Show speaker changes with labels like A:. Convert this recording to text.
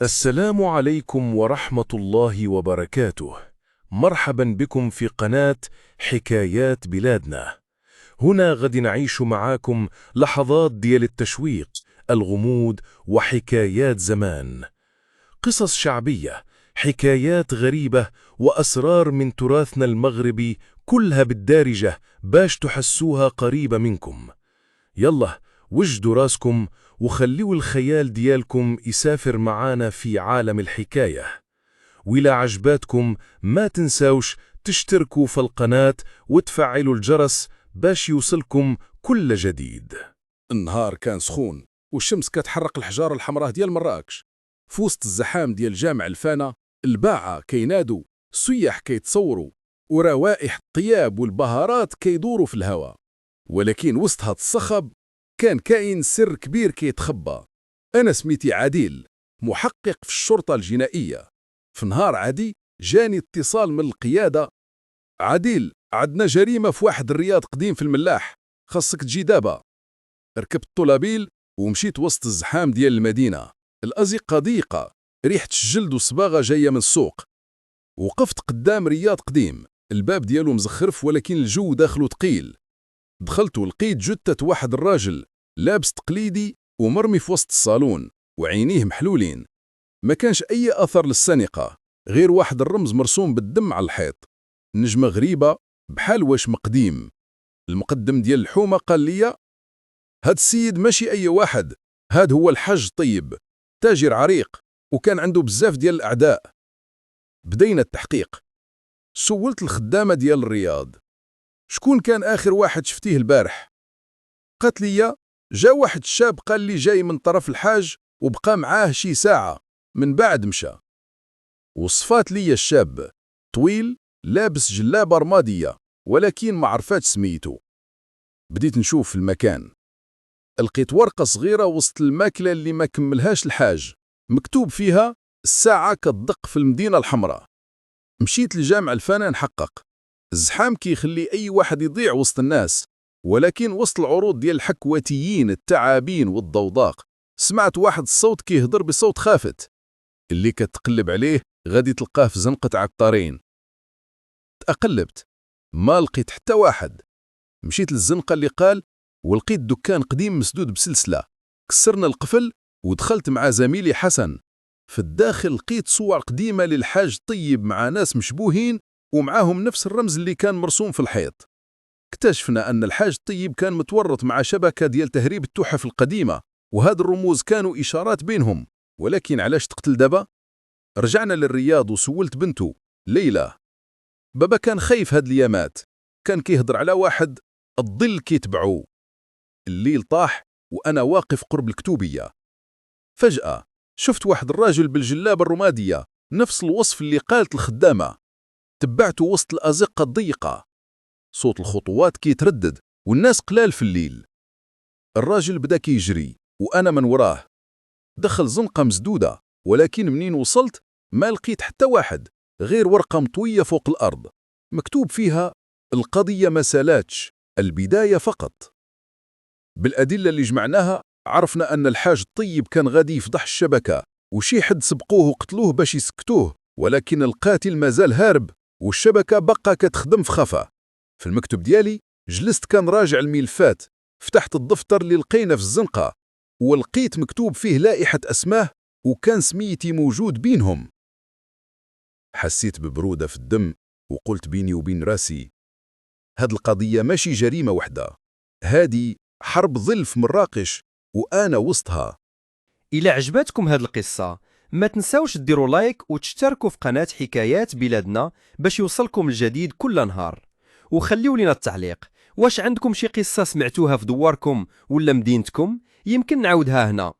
A: السلام عليكم ورحمة الله وبركاته. مرحبا بكم في قناة حكايات بلادنا. هنا غد نعيش معاكم لحظات ديال التشويق، الغموض وحكايات زمان. قصص شعبية، حكايات غريبة وأسرار من تراثنا المغربي، كلها بالدارجة باش تحسوها قريبة منكم. يلا وجدوا راسكم وخليوا الخيال ديالكم يسافر معانا في عالم الحكاية. وإلى عجباتكم ما تنساوش تشتركوا في القناة وتفعلوا الجرس باش يوصلكم كل جديد.
B: النهار كان سخون والشمس كتحرق الحجارة الحمراء ديال مراكش. في وسط الزحام ديال جامع الفانا الباعة كينادوا، السياح كيتصوروا، وروائح الطياب والبهارات كيدوروا في الهواء. ولكن وسط هاد الصخب كان كاين سر كبير كيتخبى. أنا سميتي عادل، محقق في الشرطة الجنائية. في نهار عادي جاني اتصال من القيادة: عادل، عندنا جريمة في واحد الرياض قديم في الملاح، خاصك تجي دابا. ركبت الطولابيل ومشيت وسط الزحام ديال المدينة. الأزقة ضيقة، ريحة الجلد والصباغة جاية من السوق. وقفت قدام رياض قديم، الباب ديالو مزخرف ولكن الجو داخله تقيل. دخلت ولقيت جثة واحد الراجل لابس تقليدي ومرمي في وسط الصالون وعينيه محلولين. ما كانش أي أثر للسنقة، غير واحد الرمز مرسوم بالدم على الحيط. نجمة غريبة بحال واش مقديم. المقدم ديال الحومة قال لي: هاد السيد ماشي أي واحد، هاد هو الحاج طيب، تاجر عريق وكان عنده بزاف ديال الأعداء. بدينا التحقيق. سولت الخدامة ديال الرياض: شكون كان آخر واحد شفتيه البارح؟ قالت لي: جا واحد الشاب قال لي جاي من طرف الحاج وبقى معاه شي ساعة من بعد مشى. وصفات لي الشاب: طويل، لابس جلابة رمادية، ولكن ما عرفاتش سميته. بديت نشوف في المكان. لقيت ورقة صغيرة وسط الماكلة اللي ما كملهاش الحاج، مكتوب فيها: الساعة كتدق في المدينة الحمراء. مشيت لجامع الفانا نحقق. الزحام كيخلي أي واحد يضيع وسط الناس، ولكن وسط العروض ديال الحكواتيين التعابين والضوضاء سمعت واحد الصوت كيهضر بصوت خافت: اللي كتقلب عليه غادي تلقاه في زنقة عطارين. تقلبت، ما لقيت حتى واحد. مشيت للزنقة اللي قال ولقيت دكان قديم مسدود بسلسلة. كسرنا القفل ودخلت مع زميلي حسن. في الداخل لقيت صور قديمة للحاج طيب مع ناس مشبوهين ومعاهم نفس الرمز اللي كان مرسوم في الحيط. اكتشفنا أن الحاج طيب كان متورط مع شبكة ديال تهريب التحف القديمة، وهاد الرموز كانوا إشارات بينهم. ولكن علاش تقتل دابا؟ رجعنا للرياض وسولت بنته ليلى. بابا كان خايف هاد اليامات، كان كيهضر على واحد الظل كيتبعو. الليل طاح وأنا واقف قرب الكتوبية. فجأة شفت واحد الراجل بالجلابة الرمادية، نفس الوصف اللي قالت الخدامة. تبعته وسط الأزقة الضيقة. صوت الخطوات كيتردد والناس قلال في الليل. الراجل بدا كيجري وأنا من وراه. دخل زنقة مسدودة، ولكن منين وصلت ما لقيت حتى واحد، غير ورقة مطوية فوق الأرض مكتوب فيها: القضية ما سالاتش، البداية فقط. بالأدلة اللي جمعناها عرفنا أن الحاج الطيب كان غادي يفضح الشبكة، وشي حد سبقوه وقتلوه باش يسكتوه، ولكن القاتل مازال هارب والشبكة بقى كتخدم في خفا. في المكتب ديالي جلست كان راجع الملفات، فتحت الدفتر اللي لقينا في الزنقة ولقيت مكتوب فيه لائحة أسماء وكان سميتي موجود بينهم. حسيت ببرودة في الدم وقلت بيني وبين راسي: هاد القضية ماشي جريمة وحدة، هادي حرب ظل في مراكش وأنا وسطها.
C: إلى عجبتكم هاد القصة ما تنساوش ديروا لايك وتشتركوا في قناة حكايات بلادنا باش يوصلكم الجديد كل نهار. وخليوا لنا التعليق، واش عندكم شي قصة سمعتوها في دواركم ولا مدينتكم؟ يمكن نعاودها هنا.